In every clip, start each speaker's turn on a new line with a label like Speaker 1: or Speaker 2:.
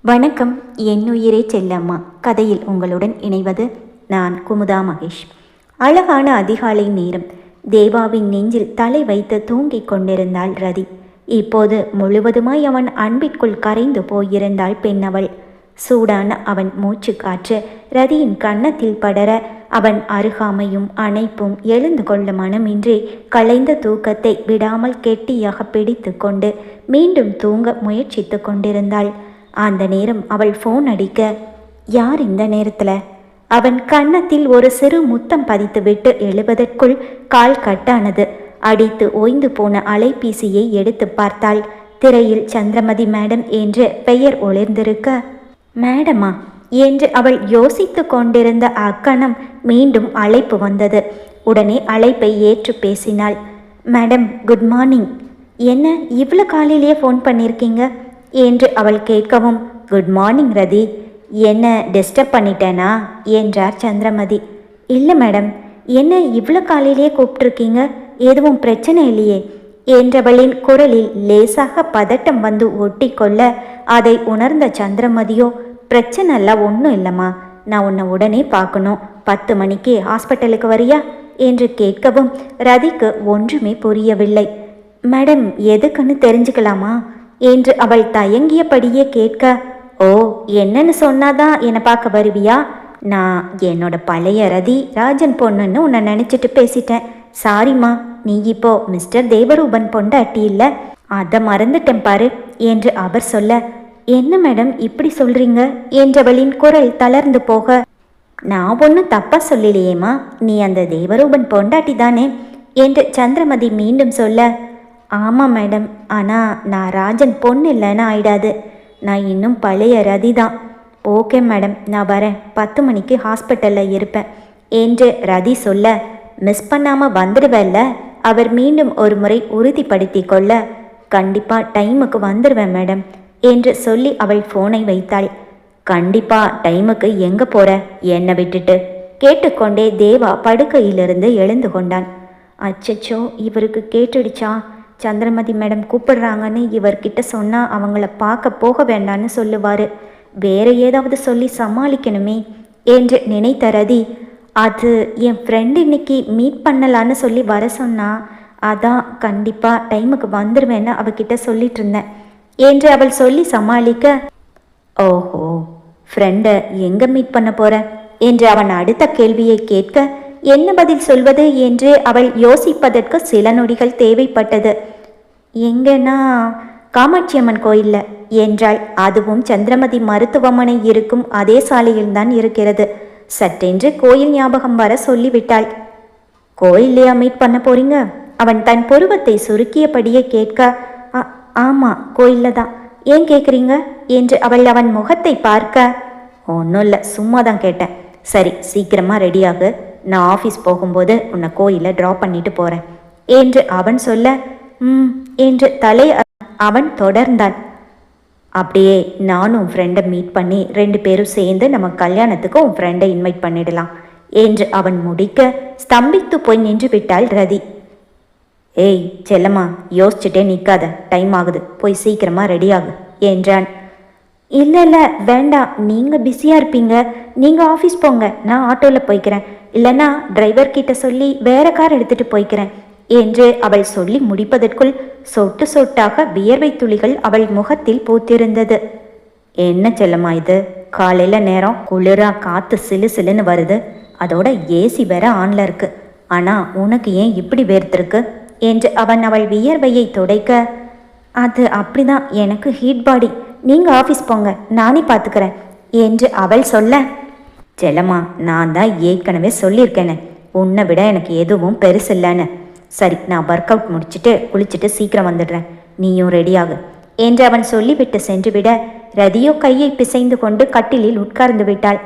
Speaker 1: வணக்கம். என்னுயிரே செல்லம்மா கதையில் உங்களுடன் இணைவது நான் குமுதா மகேஷ். அழகான அதிகாலை நேரம். தேவாவின் நெஞ்சில் தலை வைத்து தூங்கிக் கொண்டிருந்தாள் ரதி. இப்போது முழுவதுமாய் அவன் அன்பிற்குள் கரைந்து போயிருந்தாள் பெண்ணவள். சூடான அவன் மூச்சு காற்று ரதியின் கன்னத்தில் படர அவன் அருகாமையும் அணைப்பும் எழுந்து கொள்ள மனமின்றி கலைந்த தூக்கத்தை விடாமல் கெட்டியாக பிடித்து கொண்டு மீண்டும் தூங்க முயற்சித்து கொண்டிருந்தாள். அந்த நேரம் அவள் ஃபோன் அடிக்க, யார் இந்த நேரத்தில்? அவன் கன்னத்தில் ஒரு சிறு முத்தம் பதித்துவிட்டு எழுவதற்குள் கால் கட்டானது. அடித்து ஓய்ந்து போன அலைபேசியை எடுத்து பார்த்தாள். திரையில் சந்திரமதி மேடம் என்று பெயர் ஒளிர்ந்திருக்க, மேடமா என்று அவள் யோசித்து கொண்டிருந்த அக்கணம் மீண்டும் அழைப்பு வந்தது. உடனே அழைப்பை ஏற்று பேசினாள். Madam, good morning. என்ன இவ்வளோ காலையிலேயே ஃபோன் பண்ணியிருக்கீங்க என்று அவள் கேட்கவும், குட் மார்னிங் ரதி, என்ன டிஸ்டர்ப் பண்ணிட்டேனா என்றார் சந்திரமதி. இல்லை மேடம், என்ன இவ்வளோ காலையிலேயே கூப்பிட்ருக்கீங்க, எதுவும் பிரச்சனை இல்லையே என்றவளின் குரலில் லேசாக பதட்டம் வந்து ஒட்டி கொள்ள அதை உணர்ந்த சந்திரமதியோ, பிரச்சனை எல்லாம் ஒன்றும் இல்லைம்மா, நான் உன்னை உடனே பார்க்கணும், 10 மணிக்கு ஹாஸ்பிட்டலுக்கு வரியா என்று கேட்கவும் ரதிக்கு ஒன்றுமே புரியவில்லை. மேடம், எதுக்குன்னு தெரிஞ்சுக்கலாமா என்று அவள் தயங்கியபடியே கேட்க, ஓ, என்னன்னு சொன்னாதான் என்னை பார்க்க வருவியா? நான் என்னோட பழைய ரதி ராஜன் பொண்ணுன்னு உன்னை நினச்சிட்டு பேசிட்டேன். சாரிம்மா, நீ இப்போ மிஸ்டர் தேவரூபன் பொண்டாட்டி இல்லை, அதை மறந்துட்டேன் பாரு என்று அவர் சொல்ல, என்ன மேடம் இப்படி சொல்றீங்க என்றவளின் குரல் தளர்ந்து போக, நான் ஒன்றும் தப்பா சொல்லலையேம்மா, நீ அந்த தேவரூபன் பொண்டாட்டி தானே என்று சந்திரமதி மீண்டும் சொல்ல, ஆமாம் மேடம், ஆனால் நான் ராஜன் பொண்ணு இல்லைன்னு ஆயிடாது, நான் இன்னும் பழைய ரதி தான். ஓகே மேடம், நான் வரேன், 10 மணிக்கு ஹாஸ்பிட்டலில் இருப்பேன் என்று ரதி சொல்ல, மிஸ் பண்ணாமல் வந்துடுவேல்ல? அவர் மீண்டும் ஒரு முறை உறுதிப்படுத்தி கொள்ள, கண்டிப்பாக டைமுக்கு வந்துடுவேன் மேடம் என்று சொல்லி அவள் ஃபோனை வைத்தாள். கண்டிப்பாக டைமுக்கு எங்கே போகிற என்னை விட்டுட்டு கேட்டுக்கொண்டே தேவா படுக்கையிலிருந்து எழுந்து கொண்டான். அச்சச்சோ, இவருக்கு கேட்டுடுச்சா? சந்திரமதி மேடம் கூப்பிடுறாங்கன்னு இவர்கிட்ட சொன்னால் அவங்கள பார்க்க போக வேண்டான்னு சொல்லுவார், வேற ஏதாவது சொல்லி சமாளிக்கணுமே என்று நினைத்த ரதி, அது என் ஃப்ரெண்டு இன்னைக்கு மீட் பண்ணலான்னு சொல்லி வர சொன்னா, அதான் கண்டிப்பாக டைமுக்கு வந்துடுவேன்னு அவகிட்ட சொல்லிட்டு இருந்தேன் என்று அவள் சொல்லி சமாளிக்க, ஓஹோ, ஃப்ரெண்டை எங்கே மீட் பண்ண போற என்று அவன் அடுத்த கேள்வியை கேட்க, என்ன பதில் சொல்வது என்று அவள் யோசிப்பதற்கு சில நொடிகள் தேவைப்பட்டது. எங்கன்னா காமாட்சியம்மன் கோயில்ல என்றாள். அதுவும் சந்திரமதி மருத்துவமனை இருக்கும் அதே சாலையில்தான் இருக்கிறது. சட்டென்று கோயில் ஞாபகம் வர சொல்லிவிட்டாள். கோயில்லையா மீட் பண்ண போறீங்க? அவன் தன் புருவத்தை சுருக்கியபடியே கேட்க, ஆமாம் கோயில்ல தான். ஏன் கேட்குறீங்க என்று அவள் அவன் முகத்தை பார்க்க, ஒன்றும் இல்லை, சும்மா தான் கேட்டேன். சரி, சீக்கிரமாக ரெடியாகு, நான் ஆஃபீஸ் போகும்போது உன்னை கோயிலில் ட்ராப் பண்ணிட்டு போகிறேன் என்று அவன் சொல்ல, என்று தலை அவன் தொடர்ந்தான். அப்படியே நானும் ஃப்ரெண்டை மீட் பண்ணி 2 பேரும் சேர்ந்து நம்ம கல்யாணத்துக்கு உன் ஃப்ரெண்டை இன்வைட் பண்ணிடலாம் என்று அவன் முடிக்க ஸ்தம்பித்து போய் நின்று விட்டாள் ரதி. ஏய் செல்லம்மா, யோசிச்சுட்டே நிற்காத, டைம் ஆகுது, போய் சீக்கிரமாக ரெடியாகு என்றான். இல்லை இல்லை வேண்டாம், நீங்கள் பிஸியாக இருப்பீங்க, நீங்கள் ஆஃபீஸ் போங்க, நான் ஆட்டோவில் போய்க்கிறேன், இல்லைன்னா டிரைவர்கிட்ட சொல்லி வேற கார் எடுத்துகிட்டு போய்க்கிறேன் என்று அவள் சொல்லி முடிப்பதற்குள் சொட்டு சொட்டாக வியர்வை துளிகள் அவள் முகத்தில் பூத்திருந்தது. என்ன செல்லம்மா இது, காலையில் நேரம் குளிரா காற்று சிலு சிலுன்னு வருது, அதோட ஏசி வேற ஆன்ல இருக்கு, ஆனால் உனக்கு ஏன் இப்படி வேர்த்திருக்கு என்று அவன் அவள் வியர்வையை துடைக்க, அது அப்படிதான், எனக்கு ஹீட் பாடி, நீங்கள் ஆஃபீஸ் போங்க, நானே பார்த்துக்கிறேன் என்று அவள் சொல்ல, செல்லம்மா நான் தான் ஏற்கனவே சொல்லியிருக்கேனே, உன்னை விட எனக்கு எதுவும் பெருசில்லைன்னு. சரி, நான் ஒர்க் அவுட் முடிச்சுட்டு குளிச்சுட்டு சீக்கிரம் வந்துடுறேன், நீயும் ரெடியாகு என்று அவன் சொல்லிவிட்டு சென்றுவிட, ரதியோ கையை பிசைந்து கொண்டு கட்டிலில் உட்கார்ந்து விட்டாள்.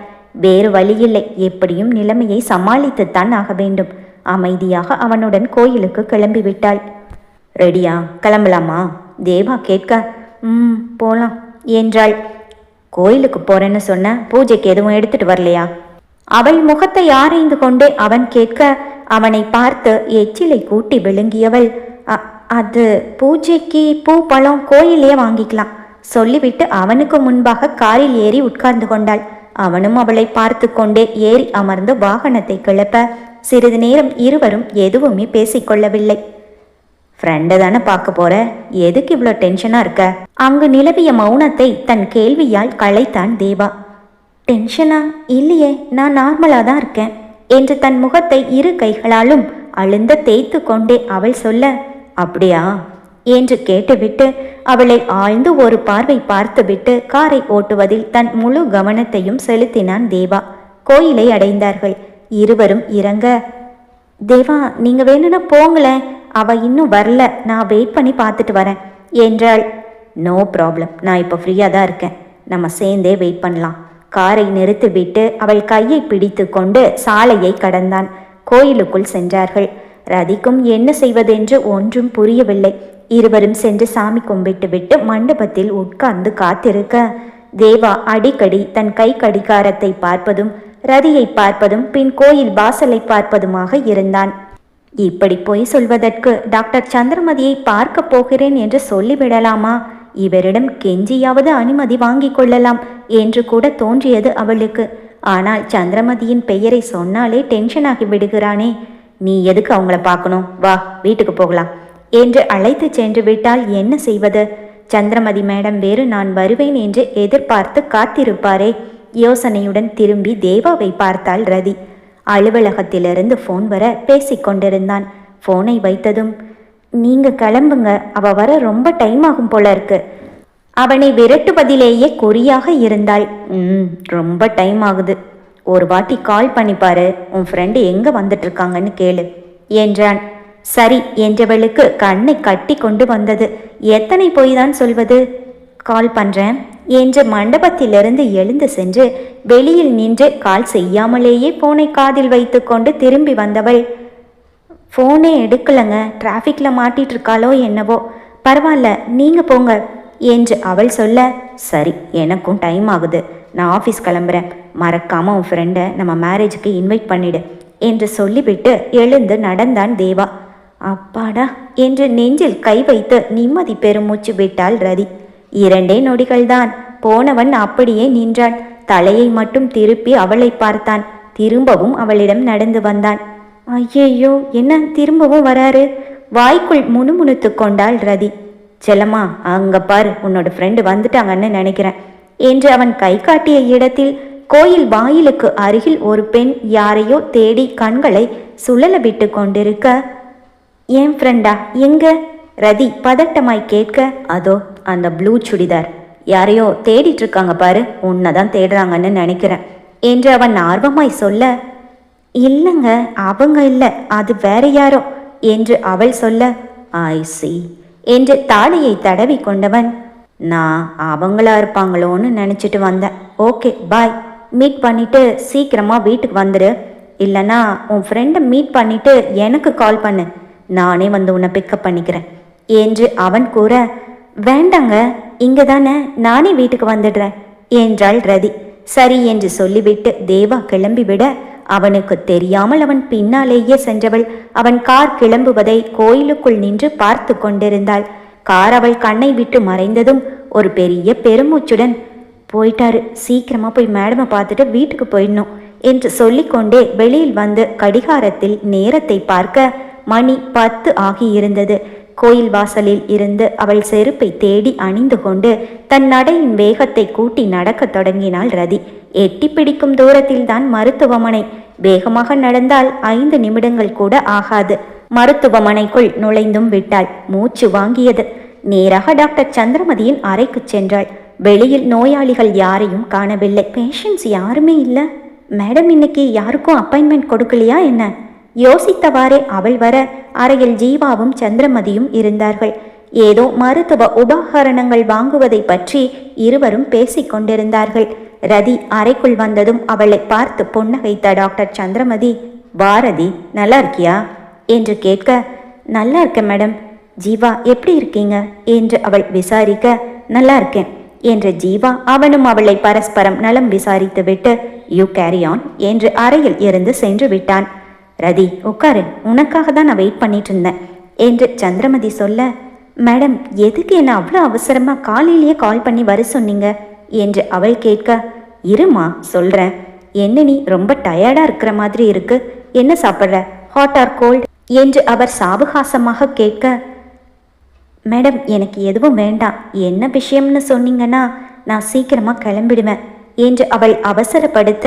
Speaker 1: வேறு வழியில்லை, எப்படியும் நிலைமையை சமாளித்துத்தான் ஆக வேண்டும். அமைதியாக அவனுடன் கோயிலுக்கு கிளம்பி விட்டாள். ரெடியா, கிளம்பலாமா தேவா கேட்க, போலாம் என்றாள். கோயிலுக்கு போறேன்னு சொன்ன, பூஜைக்கு எதுவும் எடுத்துட்டு வரலையா? அவள் முகத்தை ஆராய்ந்து கொண்டே அவன் கேட்க, அவனை பார்த்து எச்சிலை கூட்டி விழுங்கியவள், அது பூஜைக்கு பூ பழம் கோயிலே வாங்கிக்கலாம், சொல்லிவிட்டு அவனுக்கு முன்பாக காரில் ஏறி உட்கார்ந்து கொண்டாள். அவனும் அவளை பார்த்து கொண்டே ஏறி அமர்ந்து வாகனத்தை கிளப்ப சிறிது நேரம் இருவரும் எதுவுமே பேசிக்கொள்ளவில்லை. ஃப்ரெண்டை தானே பார்க்க போற, எதுக்கு இவ்வளோ டென்ஷனாக இருக்க? அங்கு நிலவிய மௌனத்தை தன் கேள்வியால் களைத்தான் தேவா. டென்ஷனா? இல்லையே, நான் நார்மலாக தான் இருக்கேன் என்று தன் முகத்தை இரு கைகளாலும் அழுந்த தேய்த்து கொண்டே அவள் சொல்ல, அப்படியா என்று கேட்டுவிட்டு அவளை ஆழ்ந்து ஒரு பார்வை பார்த்துவிட்டு காரை ஓட்டுவதில் தன் முழு கவனத்தையும் செலுத்தினான் தேவா. கோயிலை அடைந்தார்கள். இருவரும் இறங்க, தேவா நீங்க வேணும்னா போங்களேன், அவ இன்னும் வரல, நான் வெயிட் பண்ணி பார்த்துட்டு வரேன் என்றாள். நோ ப்ராப்ளம், நான் இப்போ ஃப்ரீயாக தான் இருக்கேன், நம்ம சேர்ந்தே வெயிட் பண்ணலாம். காரை நிறுத்திவிட்டு அவள் கையை பிடித்து கொண்டு சாலையை கடந்தான். கோயிலுக்குள் சென்றார்கள். ரதிக்கும் என்ன செய்வதென்று ஒன்றும் புரியவில்லை. இருவரும் சென்று சாமி கும்பிட்டு விட்டு மண்டபத்தில் உட்கார்ந்து காத்திருக்க தேவா அடிக்கடி தன் கை கடிகாரத்தை பார்ப்பதும் ரதியை பார்ப்பதும் பின் கோயில் வாசலை பார்ப்பதுமாக இருந்தான். இப்படி பொய் சொல்வதற்கு டாக்டர் சந்திரமதியை பார்க்க போகிறேன் என்று சொல்லிவிடலாமா? இவரிடம் கெஞ்சியாவது அனுமதி வாங்கிக் கொள்ளலாம் என்று கூட தோன்றியது அவளுக்கு. ஆனால் சந்திரமதியின் பெயரை சொன்னாலே டென்ஷன் ஆகி விடுகிறானே. நீ எதுக்கு அவங்கள பார்க்கணும், வா வீட்டுக்கு போகலாம் என்று அழைத்து சென்று விட்டால் என்ன செய்வது? சந்திரமதி மேடம் வேறு நான் வருவேன் என்று எதிர்பார்த்து காத்திருப்பாரே. யோசனையுடன் திரும்பி தேவாவை பார்த்தாள் ரதி. அலுவலகத்திலிருந்து ஃபோன் வர பேசிக்கொண்டிருந்தான். ஃபோனை வைத்ததும், நீங்க கிளம்புங்க, அவ வர ரொம்ப டைம் ஆகும் போல இருக்கு. அவனை விரட்டுவதிலேயே குறியாக இருந்தாள். ரொம்ப டைம் ஆகுது, ஒரு வாட்டி கால் பண்ணிப்பாரு, உன் ஃப்ரெண்டு எங்க வந்துட்டு இருக்காங்கன்னு கேளு என்றான். சரி என்றவளுக்கு கண்ணை கட்டி கொண்டு வந்தது. எத்தனை போய் தான் சொல்வது? கால் பண்றேன் என்று மண்டபத்திலிருந்து எழுந்து சென்று வெளியில் நின்று கால் செய்யாமலேயே போனை காதில் வைத்து கொண்டு திரும்பி வந்தவள், ஃபோனே எடுக்கலங்க, டிராஃபிக்கில் மாட்டிட்டு இருக்காளோ என்னவோ, பரவாயில்ல நீங்கள் போங்க என்று அவள் சொல்ல, சரி எனக்கும் டைம் ஆகுது, நான் ஆஃபீஸ் கிளம்புறேன், மறக்காமல் உன் ஃப்ரெண்டை நம்ம மேரேஜுக்கு இன்வைட் பண்ணிடு என்று சொல்லிவிட்டு எழுந்து நடந்தான் தேவா. அப்பாடா என்று நெஞ்சில் கை வைத்து நிம்மதி பெருமூச்சு விட்டாள் ரதி. 2 நொடிகள்தான். போனவன் அப்படியே நின்றான். தலையை மட்டும் திருப்பி அவளை பார்த்தான். திரும்பவும் அவளிடம் நடந்து வந்தான். ஐயையோ, என்ன திரும்பவும் வராரு? வாய்க்குள் முணுமுணுத்து கொண்டாள் ரதி. செல்லம்மா அங்க பாரு, உன்னோட ஃப்ரெண்டு வந்துட்டாங்கன்னு நினைக்கிறேன் என்று அவன் கை காட்டிய இடத்தில் கோயில் வாயிலுக்கு அருகில் ஒரு பெண் யாரையோ தேடி கண்களை சுழல விட்டு கொண்டிருக்க, ஏன் ஃப்ரெண்டா எங்க? ரதி பதட்டமாய் கேட்க, அதோ அந்த ப்ளூ சுடிதார், யாரையோ தேடிட்டு இருக்காங்க பாரு, உன்னைதான் தேடுறாங்கன்னு நினைக்கிறேன் என்று அவன் ஆர்வமாய் சொல்ல, இல்லைங்க அவங்க இல்லை, அது வேற யாரோ என்று அவள் சொல்ல, ஐ சி என்று தாடியை தடவி கொண்டவன், நான் அவங்களா இருப்பாங்களோன்னு நினச்சிட்டு வந்தேன். ஓகே பாய், மீட் பண்ணிட்டு சீக்கிரமா வீட்டுக்கு வந்துடு, இல்லைனா உன் ஃப்ரெண்டை மீட் பண்ணிட்டு எனக்கு கால் பண்ணு, நானே வந்து உன்னை பிக்கப் பண்ணிக்கிறேன் என்று அவன் கூற, வேண்டாங்க இங்கே தானே, நானே வீட்டுக்கு வந்துடுறேன் என்றாள் ரதி. சரி என்று சொல்லிவிட்டு தேவா கிளம்பிவிட அவனுக்கு தெரியாமல் அவன் பின்னாலேயே சென்றவள் அவன் கார் கிளம்புவதை கோயிலுக்குள் நின்று பார்த்து கொண்டிருந்தாள். கார் அவள் கண்ணை விட்டு மறைந்ததும் ஒரு பெரிய பெருமூச்சுடன், போயிட்டாரு, சீக்கிரமா போய் மேடமை பார்த்துட்டு வீட்டுக்கு போயிடணும் என்று சொல்லிக்கொண்டே வெளியில் வந்து கடிகாரத்தில் நேரத்தை பார்க்க மணி 10 ஆகியிருந்தது. கோயில் வாசலில் இருந்து அவள் செருப்பை தேடி அணிந்து கொண்டு தன் நடையின் வேகத்தை கூட்டி நடக்கத் தொடங்கினாள் ரதி. எட்டி பிடிக்கும் தூரத்தில் தான் மருத்துவமனை. வேகமாக நடந்தால் 5 நிமிடங்கள் கூட ஆகாது. மருத்துவமனைக்குள் நுழைந்தும் விட்டாள். மூச்சு வாங்கியது. நேராக டாக்டர் சந்திரமதியின் அறைக்கு சென்றாள். வெளியில் நோயாளிகள் யாரையும் காணவில்லை. பேஷண்ட்ஸ் யாருமே இல்லை. மேடம் இன்னைக்கு யாருக்கும் அப்பாயின்மெண்ட் கொடுக்கலையா என்ன? யோசித்தவாறே அவள் வர அறையில் ஜீவாவும் சந்திரமதியும் இருந்தார்கள். ஏதோ மருத்துவ உபகரணங்கள் வாங்குவதை பற்றி இருவரும் பேசிக் கொண்டிருந்தார்கள். ரதி அறைக்குள் வந்ததும் அவளை பார்த்து புன்னகைத்த டாக்டர் சந்திரமதி, பாரதி நல்லா இருக்கியா என்று கேட்க, நல்லா இருக்கேன் மேடம். ஜீவா எப்படி இருக்கீங்க என்று அவள் விசாரிக்க, நல்லா இருக்கேன் என்ற ஜீவா அவனும் அவளை பரஸ்பரம் நலம் விசாரித்து விட்டு யூ கேரி ஆன் என்று அறையில் இருந்து சென்று விட்டான். ரதி உட்காரு, உனக்காக தான் நான் வெயிட் பண்ணிட்டு இருந்தேன் என்று சந்திரமதி சொல்ல, மேடம், எதுக்கு என்ன அவ்வளோ அவசரமாக காலையிலேயே கால் பண்ணி வர சொன்னீங்க என்று அவள் கேட்க, இருமா சொல்கிறேன். என்ன நீ ரொம்ப டயர்டாக இருக்கிற மாதிரி இருக்கு, என்ன சாப்பிட்ற, ஹாட் ஆர் கோல்ட் என்று அவர் சாவகாசமாக கேட்க, மேடம் எனக்கு எதுவும் வேண்டாம், என்ன விஷயம்னு சொன்னீங்கன்னா நான் சீக்கிரமாக கிளம்பிடுவேன் என்று அவள் அவசரப்படுத்த,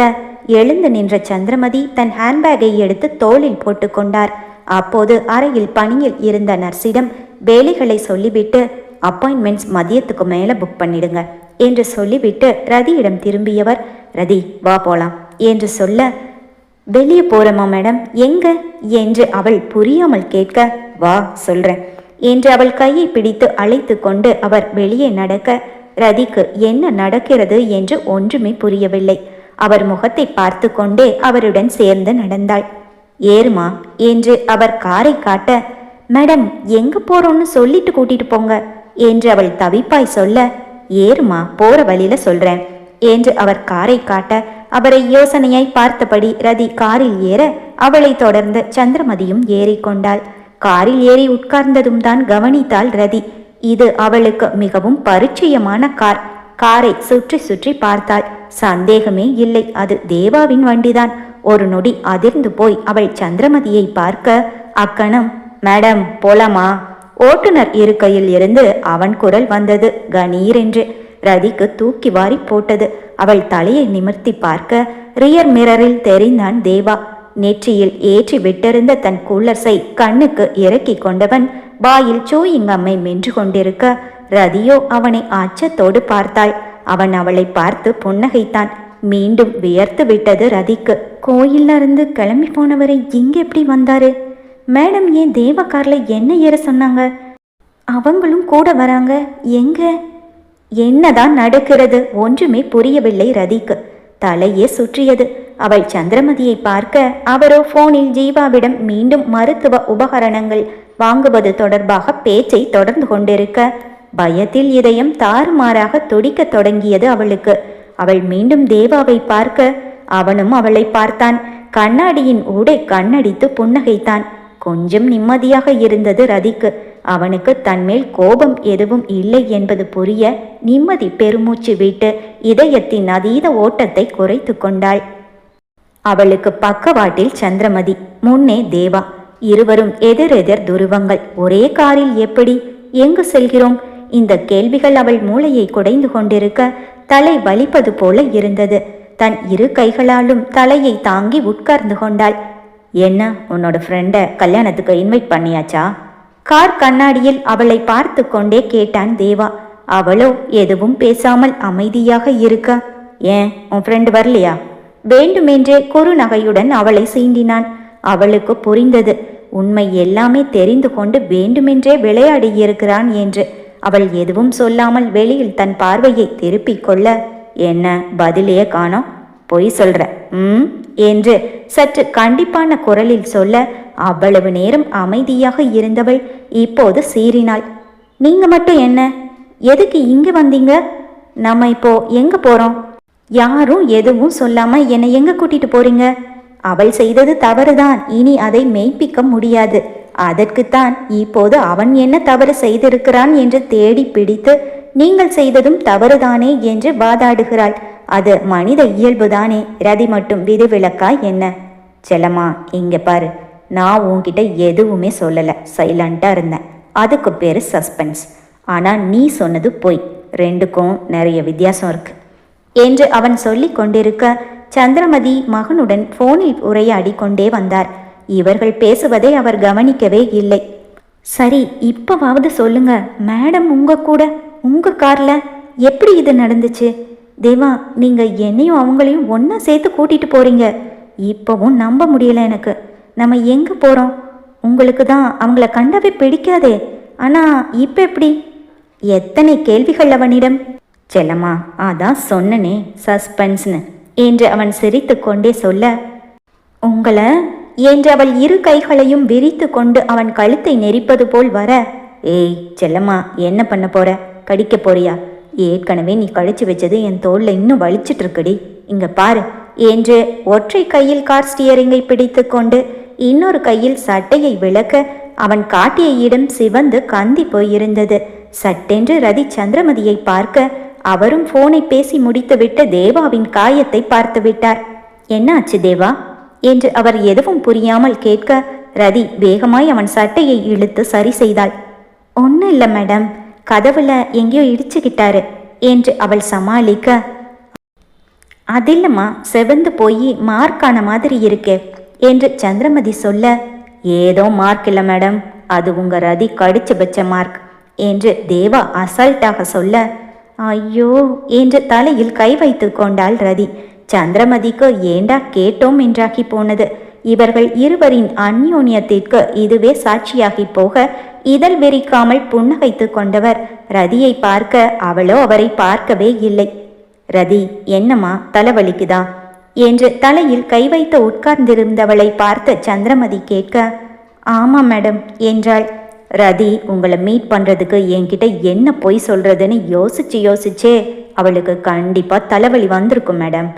Speaker 1: எழுந்து நின்ற சந்திரமதி தன் ஹேண்ட்பேக்கை எடுத்து தோளில் போட்டு கொண்டார். அப்போது அறையில் பணியில் இருந்த நர்ஸிடம் வேலைகளை சொல்லிவிட்டு, அப்பாயின்மெண்ட்ஸ் மதியத்துக்கு மேலே புக் பண்ணிடுங்க என்று சொல்லிவிட்டு ரதியிடம் திரும்பியவர், ரதி வா போலாம் என்று சொல்ல, வெளியே போகிறோமா மேடம், எங்க என்று அவள் புரியாமல் கேட்க, வா சொல்கிறேன் என்று அவள் கையை பிடித்து அழைத்து கொண்டு அவர் வெளியே நடக்க, ரதிக்கு என்ன நடக்கிறது என்று ஒன்றுமே புரியவில்லை. அவர் முகத்தை பார்த்து கொண்டே அவருடன் சேர்ந்து நடந்தாள். ஏறுமா என்று அவர் காரை காட்ட, மேடம் எங்க போறோம்னு சொல்லிட்டு கூட்டிட்டு போங்க என்று அவள் தவிப்பாய் சொல்ல, ஏறுமா போற வழியில சொல்றேன் என்று அவர் காரை காட்ட, அவரை யோசனையாய் பார்த்தபடி ரதி காரில் ஏற அவளை தொடர்ந்து சந்திரமதியும் ஏறிக்கொண்டாள். காரில் ஏறி உட்கார்ந்ததும் தான் கவனித்தாள் ரதி. இது அவளுக்கு மிகவும் பரிச்சயமான கார். காரை சுற்றி சுற்றி பார்த்தாள். சந்தேகமே இல்லை, அது தேவாவின் வண்டிதான். ஒரு நொடி அதிர்ந்து போய் அவள் சந்திரமதியை பார்க்க, அக்கணம் மேடம் போலாமா? ஓட்டுநர் இருக்கையில் இருந்து அவன் குரல் வந்தது கணீரென்று. ரதிக்கு தூக்கி வாரி போட்டது. அவள் தலையை நிமிர்த்தி பார்க்க ரியர் மிரரில் தெரிந்தான் தேவா. நெற்றியில் ஏற்றி விட்டிருந்த தன் கூலர்ஸை கண்ணுக்கு இறக்கி கொண்டவன் வாயில் சூயிங்கம்மை மென்று கொண்டிருக்க, ரதியோ அவனை அச்சத்தோடு பார்த்தாள். அவன் அவளை பார்த்து புன்னகைத்தான். மீண்டும் வியர்த்து விட்டது ரதிக்கு. கோயில்ல இருந்து கிளம்பி போனவரை இங்க எப்படி வந்தாரு? மேடம் ஏன் தேவா கார்ல என்ன ஏற சொன்னாங்க? அவங்களும் கூட வராங்க, எங்க? என்னதான் நடக்கிறது ஒன்றுமே புரியவில்லை ரதிக்கு. தலையே சுற்றியது. அவள் சந்திரமதியை பார்க்க, அவரோ போனில் ஜீவாவிடம் மீண்டும் மருத்துவ உபகரணங்கள் வாங்குவது தொடர்பாக பேச்சை தொடர்ந்து கொண்டிருக்க, பயத்தில் இதயம் தாறுமாறாக துடிக்க தொடங்கியது அவளுக்கு. அவள் மீண்டும் தேவாவை பார்க்க, அவனும் அவளை பார்த்தான். கண்ணாடியின் ஊடே கண்ணடித்து புன்னகைத்தான். கொஞ்சம் நிம்மதியாக இருந்தது ரதிக்கு. அவனுக்கு தன்மேல் கோபம் எதுவும் இல்லை என்பது புரிய நிம்மதி பெருமூச்சு விட்டு இதயத்தின் அதீத ஓட்டத்தை குறைத்து கொண்டாள். அவளுக்கு பக்கவாட்டில் சந்திரமதி, முன்னே தேவா. இருவரும் எதிரெதிர் துருவங்கள். ஒரே காரில் எப்படி? எங்கு செல்கிறோம்? இந்த கேள்விகள் அவள் மூளையை குடைந்து கொண்டிருக்க தலை வலிப்பது போல இருந்தது. தன் இரு கைகளாலும் தலையை தாங்கி உட்கார்ந்து கொண்டாள். என்ன, உன்னோட ஃப்ரெண்டை கல்யாணத்துக்கு இன்வைட் பண்ணியாச்சா? கார் கண்ணாடியில் அவளை பார்த்து கொண்டே கேட்டான் தேவா. அவளோ எதுவும் பேசாமல் அமைதியாக இருக்க, ஏன் உன் ஃப்ரெண்டு வரலையா? வேண்டுமென்றே குறுநகையுடன் அவளை சீண்டினான். அவளுக்கு புரிந்தது, உண்மை எல்லாமே தெரிந்து கொண்டு வேண்டுமென்றே விளையாடியிருக்கிறான் என்று. அவள் எதுவும் சொல்லாமல் வெளியில் தன் பார்வையை திருப்பிக் கொள்ள, என்ன பதிலையே காணோம், பொய் சொல்ற என்று சற்று கண்டிப்பான குரலில் சொல்ல, அவ்வளவு நேரம் அமைதியாக இருந்தவள் இப்போது சீறினாள். நீங்க மட்டும் என்ன, எதுக்கு இங்க வந்தீங்க? நம்ம இப்போ எங்க போறோம்? யாரும் எதுவும் சொல்லாம என்னை எங்க கூட்டிட்டு போறீங்க? அவள் செய்தது தவறுதான், இனி அதை மெய்ப்பிக்க முடியாது. அதற்குத்தான் இப்போது அவன் என்ன தவறு செய்திருக்கிறான் என்று தேடி பிடித்து, நீங்கள் செய்ததும் தவறுதானே என்று வாதாடுகிறாள். அது மனித இயல்புதானே. ரதி மட்டும் விதிவிலக்காய் என்ன? செல்லம்மா இங்க பாரு, நான் உன்கிட்ட எதுவுமே சொல்லலை, சைலண்டா இருந்தேன். அதுக்கு பேரு சஸ்பென்ஸ். ஆனா நீ சொன்னது பொய். ரெண்டுக்கும் நிறைய வித்தியாசம் இருக்கு என்று அவன் சொல்லி கொண்டிருக்க, சந்திரமதி மகனுடன் போனில் உரையாடி கொண்டே வந்தார். இவர்கள் பேசுவதை அவர் கவனிக்கவே இல்லை. சரி, இப்பவாவது சொல்லுங்க, மேடம் உங்க கூட உங்க கார்ல எப்படி இது நடந்துச்சு? தேவா, நீங்க என்னையும் அவங்களையும் ஒன்னா சேர்த்து கூட்டிட்டு போறீங்க. இப்பவும் நம்ப முடியல எனக்கு. நம்ம எங்க போறோம்? உங்களுக்கு தான் அவங்கள கண்டவே பிடிக்காதே, ஆனா இப்ப எப்படி? எத்தனை கேள்விகள் அவனிடம். செல்லம்மா, அதான் சொன்னனே சஸ்பென்ஸ்னு என்று அவன் சிரித்து கொண்டே சொல்ல, உங்களை என்று அவள் இரு கைகளையும் விரித்து கொண்டு அவன் கழுத்தை நெரிப்பது போல் வர, ஏய் செல்லம்மா, என்ன பண்ண போற? கடிக்க போறியா? ஏற்கனவே நீ கழிச்சு வச்சது என் தோல்ல இன்னும் வலிச்சிட்டு இருக்குடி, இங்க பாரு என்று ஒற்றை கையில் கார் ஸ்டியரிங்கை பிடித்து கொண்டு இன்னொரு கையில் சட்டையை விளக்க அவன் காட்டிய இடம் சிவந்து கந்தி போயிருந்தது. சட்டென்று ரதி சந்திரமதியை பார்க்க அவரும் போனை பேசி முடித்துவிட்டு தேவாவின் காயத்தை பார்த்து விட்டார். என்ன ஆச்சு தேவா என்று அவர் எதுவும் புரியாமல் கேட்க ரதி வேகமாய் அவன் சட்டையை இழுத்து சரி செய்தாள். ஒன்றும் இல்லை மேடம், கதவுல எங்கேயோ இடிச்சுக்கிட்டாரு என்று அவள் சமாளிக்க, அதில்லம்மா செவந்து போய் மார்க்கான மாதிரி இருக்கே என்று சந்திரமதி சொல்ல, ஏதோ மார்க் இல்லை மேடம், அது உங்க ரதி கடிச்சு வச்ச மார்க் என்று தேவா அசால்ட்டாக சொல்ல, ஐயோ என்று தலையில் கை வைத்து கொண்டாள் ரதி. சந்திரமதிக்கு ஏண்டா கேட்டோம் என்றாகி போனது. இவர்கள் இருவரின் அந்யோன்யத்திற்கு இதுவே சாட்சியாகி போக இதழ் வெறிக்காமல் புன்னகைத்து கொண்டவர் ரதியை பார்க்க அவளோ அவரை பார்க்கவே இல்லை. ரதி, என்னம்மா தலைவலிக்குதா என்று தலையில் கை வைத்து உட்கார்ந்திருந்தவளை பார்த்து சந்திரமதி கேட்க, ஆமா மேடம் என்றாள். ரதி, உங்களை மீட் பண்றதுக்கு என்கிட்ட என்ன பொய் சொல்றதுன்னு யோசிச்சே அவளுக்கு கண்டிப்பா தலைவலி வந்திருக்கும் மேடம்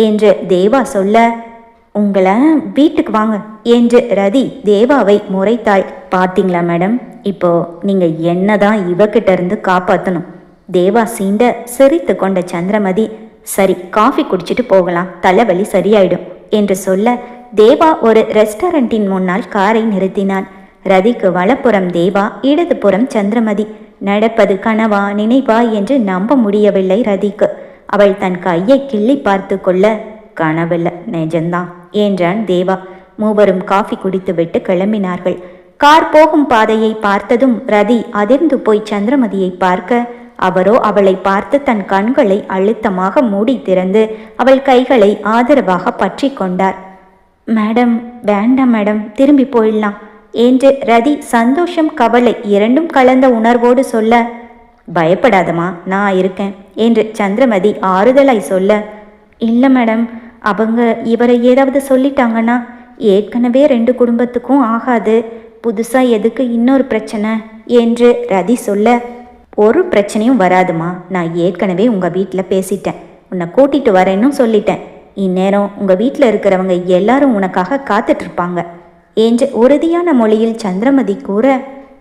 Speaker 1: என்று தேவா சொல்ல, உங்களை வீட்டுக்கு வாங்க என்று ரதி தேவாவை முறைத்தாள். பார்த்தீங்களா மேடம், இப்போ நீங்க என்னதான் இவகிட்ட இருந்து காப்பாற்றணும். தேவா சீண்ட சிரித்து கொண்ட சந்திரமதி, சரி காஃபி குடிச்சிட்டு போகலாம், தலைவலி சரியாயிடும் என்று சொல்ல தேவா ஒரு ரெஸ்டாரண்டின் முன்னால் காரை நிறுத்தினான். ரதிக்கு வலப்புறம் தேவா, இடதுபுறம் சந்திரமதி. நடப்பது கனவா நினைவா என்று நம்ப முடியவில்லை ரதிக்கு. அவள் தன் கையை கிள்ளி பார்த்து கொள்ள, கனவில்லை நிஜந்தான் என்றான் தேவா. மூவரும் காஃபி குடித்துவிட்டு கிளம்பினார்கள். கார் போகும் பாதையை பார்த்ததும் ரதி அதிர்ந்து போய் சந்திரமதியை பார்க்க, அவரோ அவளை பார்த்து தன் கண்களை அழுத்தமாக மூடி திறந்து அவள் கைகளை ஆதரவாக பற்றி கொண்டார். மேடம் வேண்டாம் மேடம், திரும்பி போயிடலாம் என்று ரதி சந்தோஷம் கவலை இரண்டும் கலந்த உணர்வோடு சொல்ல, பயப்படாதம்மா நான் இருக்கேன் என்று சந்திரமதி ஆறுதலாய் சொல்ல, இல்லை மேடம், அவங்க இவரை ஏதாவது சொல்லிட்டாங்கன்னா ஏற்கனவே 2 குடும்பத்துக்கும் ஆகாது, புதுசாக எதுக்கு இன்னொரு பிரச்சனை என்று ரதி சொல்ல, ஒரு பிரச்சனையும் வராதுமா, நான் ஏற்கனவே உங்கள் வீட்டில் பேசிட்டேன், உன்னை கூட்டிகிட்டு வரேன்னு சொல்லிட்டேன், இந்நேரம் உங்கள் வீட்டில் இருக்கிறவங்க எல்லாரும் உனக்காக காத்துட்ருப்பாங்க என்று உறுதியான மொழியில் சந்திரமதி கூற,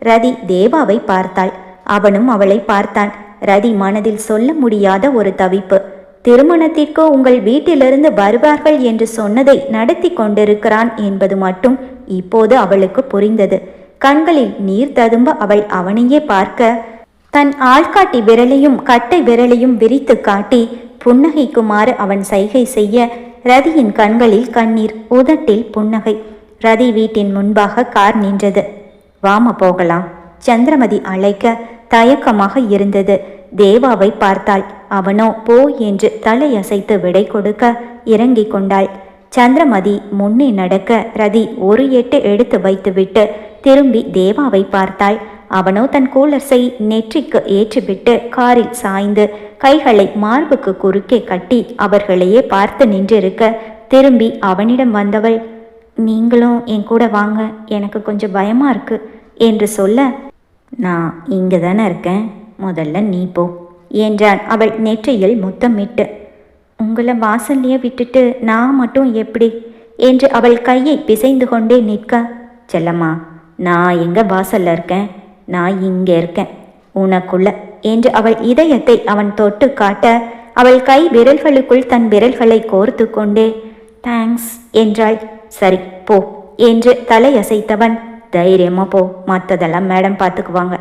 Speaker 1: ரதி தேவாவை பார்த்தாள். அவனும் அவளை பார்த்தான். ரதி மனதில் சொல்ல முடியாத ஒரு தவிப்பு. திருமணத்திற்கு உங்கள் வீட்டிலிருந்து வருவார்கள் என்று சொன்னதை நடத்தி கொண்டிருக்கிறான் என்பது மட்டும் இப்போது அவளுக்கு புரிந்தது. கண்களில் நீர் ததும்ப அவள் அவனையே பார்க்க, தன் ஆள்காட்டி விரலையும் கட்டை விரலையும் விரித்து காட்டி புன்னகைக்குமாறு அவன் சைகை செய்ய, ரதியின் கண்களில் கண்ணீர், உதட்டில் புன்னகை. ரதி வீட்டின் முன்பாக கார் நின்றது. வாமா போகலாம் சந்திரமதி அழைக்க தயக்கமாக இருந்தது. தேவாவை பார்த்தாள். அவனோ போ என்று தலையசைத்து விடை கொடுக்க இறங்கி கொண்டாள். சந்திரமதி முன்னே நடக்க ரதி ஒரு எட்டு எடுத்து வைத்துவிட்டு திரும்பி தேவாவை பார்த்தாள். அவனோ தன் கூலர்ஸை நெற்றிக்கு ஏற்றிவிட்டு காரில் சாய்ந்து கைகளை மார்புக்கு குறுக்கே கட்டி அவர்களையே பார்த்து நின்றிருக்க திரும்பி அவனிடம் வந்தவள், நீங்களும் என் கூட வாங்க, எனக்கு கொஞ்சம் பயமா இருக்கு என்று சொல்ல, நான் இங்கே தானே இருக்கேன், முதல்ல நீ போ என்றான் அவள் நெற்றியில் முத்தமிட்டு. உங்களை வாசல்லையே விட்டுட்டு நான் மட்டும் எப்படி என்று அவள் கையை பிசைந்து கொண்டே நிற்க, செல்லம்மா நான் எங்க வாசல்ல இருக்கேன், நான் இங்கே இருக்கேன் உனக்குள்ள என்று அவள் இதயத்தை அவன் தொட்டு காட்ட அவள் கை விரல்களுக்குள் தன் விரல்களை கோர்த்து கொண்டே தேங்க்ஸ் என்றாள். சரி போ என்று தலையசைத்தவன், தைரியமா போ, மற்றதெல்லாம் மேடம் பார்த்துக்குவாங்க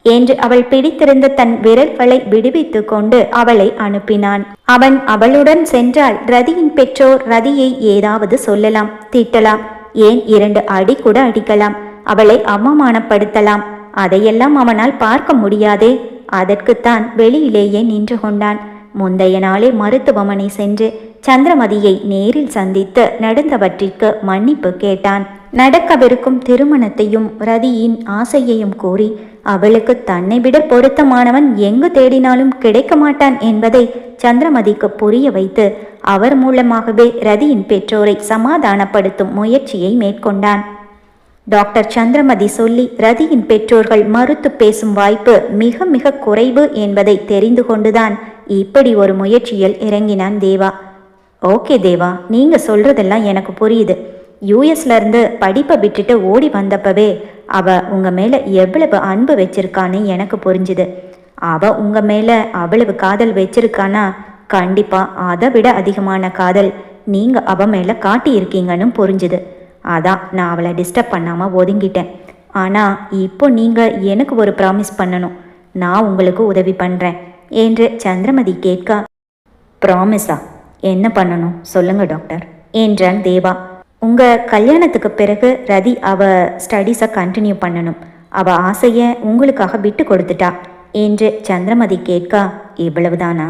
Speaker 1: என்று அவள் பிடித்திருந்த தன் விரல்களை விடுவித்து கொண்டு அவளை அனுப்பினான். அவன் அவளுடன் சென்றால் ரதியின் பெற்றோர் ரதியை ஏதாவது சொல்லலாம், திட்டலாம், ஏன் 2 அடி கூட அடிக்கலாம், அவளை அவமானப்படுத்தலாம். அதையெல்லாம் அவனால் பார்க்க முடியாதே. அதற்குத்தான் வெளியிலேயே நின்று கொண்டான். முந்தைய நாளே மருத்துவமனை சென்று சந்திரமதியை நேரில் சந்தித்து நடந்தவற்றிற்கு மன்னிப்பு கேட்டான். நடக்கவிருக்கும் திருமணத்தையும் ரதியின் ஆசையையும் கூறி அவளுக்கு தன்னை விட பொருத்தமானவன் எங்கு தேடினாலும் கிடைக்க மாட்டான் என்பதை சந்திரமதிக்கு புரிய வைத்து அவர் மூலமாகவே ரதியின் பெற்றோரை சமாதானப்படுத்தும் முயற்சியை மேற்கொண்டான். டாக்டர் சந்திரமதி சொல்லி ரதியின் பெற்றோர்கள் மறுத்து பேசும் வாய்ப்பு மிக மிக குறைவு என்பதை தெரிந்து கொண்டுதான் இப்படி ஒரு முயற்சியில் இறங்கினான் தேவா. ஓகே தேவா, நீங்க சொல்றதெல்லாம் எனக்கு புரியுது. யூஎஸ்ல இருந்து படிப்பை விட்டுட்டு ஓடி வந்தப்பவே அவ உங்க மேல எவ்வளவு அன்பு வச்சிருக்கான்னு எனக்கு புரிஞ்சுது. அவ உங்க மேல அவ்வளவு காதல் வச்சிருக்கானா கண்டிப்பா அதை விட அதிகமான காதல் நீங்க அவ மேல காட்டி இருக்கீங்கன்னு புரிஞ்சுது. அதான் நான் அவளை டிஸ்டர்ப் பண்ணாம ஒதுங்கிட்டேன். ஆனா இப்போ நீங்க எனக்கு ஒரு ப்ராமிஸ் பண்ணணும். நான் உங்களுக்கு உதவி பண்றேன் என்று சந்திரமதி கேட்க, ப்ராமிஸா? என்ன பண்ணணும் சொல்லுங்க டாக்டர் என்றான் தேவா. உங்க கல்யாணத்துக்கு பிறகு ரதி அவ ஸ்டடீஸை கண்டினியூ பண்ணணும். அவ ஆசைய உங்களுக்காக விட்டு கொடுத்துட்டா என்று சந்திரமதி கேட்க, இவ்வளவுதானா?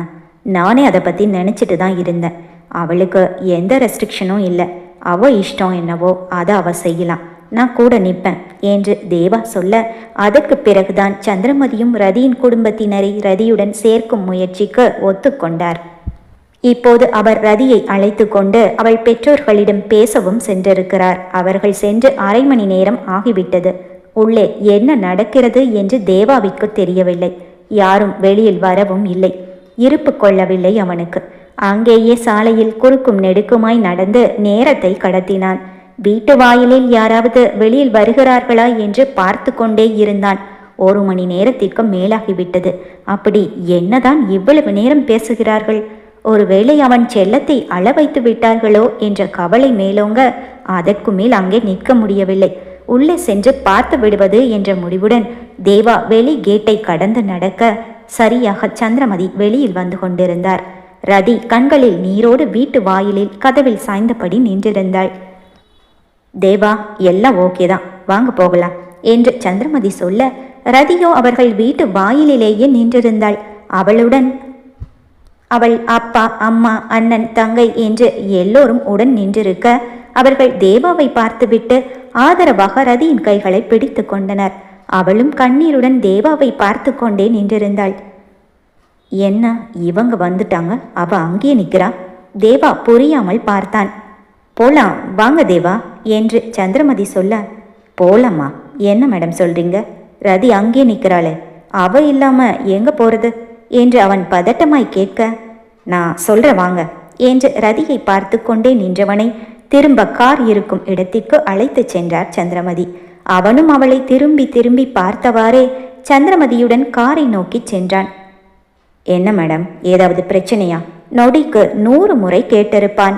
Speaker 1: நானே அதை பற்றி நினச்சிட்டு தான் இருந்தேன். அவளுக்கு எந்த ரெஸ்ட்ரிக்ஷனும் இல்லை. அவள் இஷ்டம் என்னவோ அதை அவள் செய்யலாம், நான் கூட நிற்பேன் என்று தேவா சொல்ல, அதற்கு பிறகுதான் சந்திரமதியும் ரதியின் குடும்பத்தினரை ரதியுடன் சேர்க்கும் முயற்சிக்கு ஒத்துக்கொண்டார். இப்போது அவர் ரதியை அழைத்து கொண்டு அவள் பெற்றோர்களிடம் பேசவும் சென்றிருக்கிறார். அவர்கள் சென்று அரை மணி நேரம் ஆகிவிட்டது. உள்ளே என்ன நடக்கிறது என்று தேவாவிற்கு தெரியவில்லை. யாரும் வெளியில் வரவும் இல்லை. இருப்பு கொள்ளவில்லை அவனுக்கு. அங்கேயே சாலையில் குறுக்கும் நெடுக்குமாய் நடந்து நேரத்தை கடத்தினான். வீட்டு வாயிலில் யாராவது வெளியில் வருகிறார்களா என்று பார்த்து கொண்டே இருந்தான். 1 மணி நேரத்திற்கு மேலாகிவிட்டது. அப்படி என்னதான் இவ்வளவு நேரம் பேசுகிறார்கள்? ஒருவேளை அவன் செல்லத்தை அள வைத்து விட்டார்களோ என்ற கவலை மேலோங்க அதற்கு மேல் அங்கே நிற்க முடியவில்லை. உள்ளே சென்று பார்த்து விடுவது என்ற முடிவுடன் தேவா வெளி கேட்டை கடந்து நடக்க சரியாக சந்திரமதி வெளியில் வந்து கொண்டிருந்தார். ரதி கண்களில் நீரோடு வீட்டு வாயிலில் கதவில் சாய்ந்தபடி நின்றிருந்தாள். தேவா, எல்லாம் ஓகே தான், வாங்க போகலாம் என்று சந்திரமதி சொல்ல, ரதியோ அவர்கள் வீட்டு வாயிலிலேயே நின்றிருந்தாள். அவளுடன் அவள் அப்பா, அம்மா, அண்ணன், தங்கை என்று எல்லோரும் உடன் நின்றிருக்க, அவர்கள் தேவாவை பார்த்துவிட்டு ஆதரவாக ரதியின் கைகளை பிடித்து கொண்டனர். அவளும் கண்ணீருடன் தேவாவை பார்த்து கொண்டே நின்றிருந்தாள். என்ன இவங்க வந்துட்டாங்க, அவ அங்கேயே நிற்கிறா? தேவா புரியாமல் பார்த்தான். போலாம் வாங்க தேவா என்று சந்திரமதி சொல்ல, போலாமா? என்ன மேடம் சொல்றீங்க? ரதி அங்கே நிற்கிறாளே, அவ இல்லாம எங்க போறது என்று அவன் பதட்டமாய் கேட்க, நான் சொல்ற வாங்க என்று ரதியை பார்த்து கொண்டே நின்றவனை திரும்ப கார் இருக்கும் இடத்திற்கு அழைத்து சென்றார் சந்திரமதி. அவனும் அவளை திரும்பி திரும்பி பார்த்தவாறே சந்திரமதியுடன் காரை நோக்கி சென்றான். என்ன மேடம், ஏதாவது பிரச்சனையா? நொடிக்கு 100 முறை கேட்டிருப்பான்.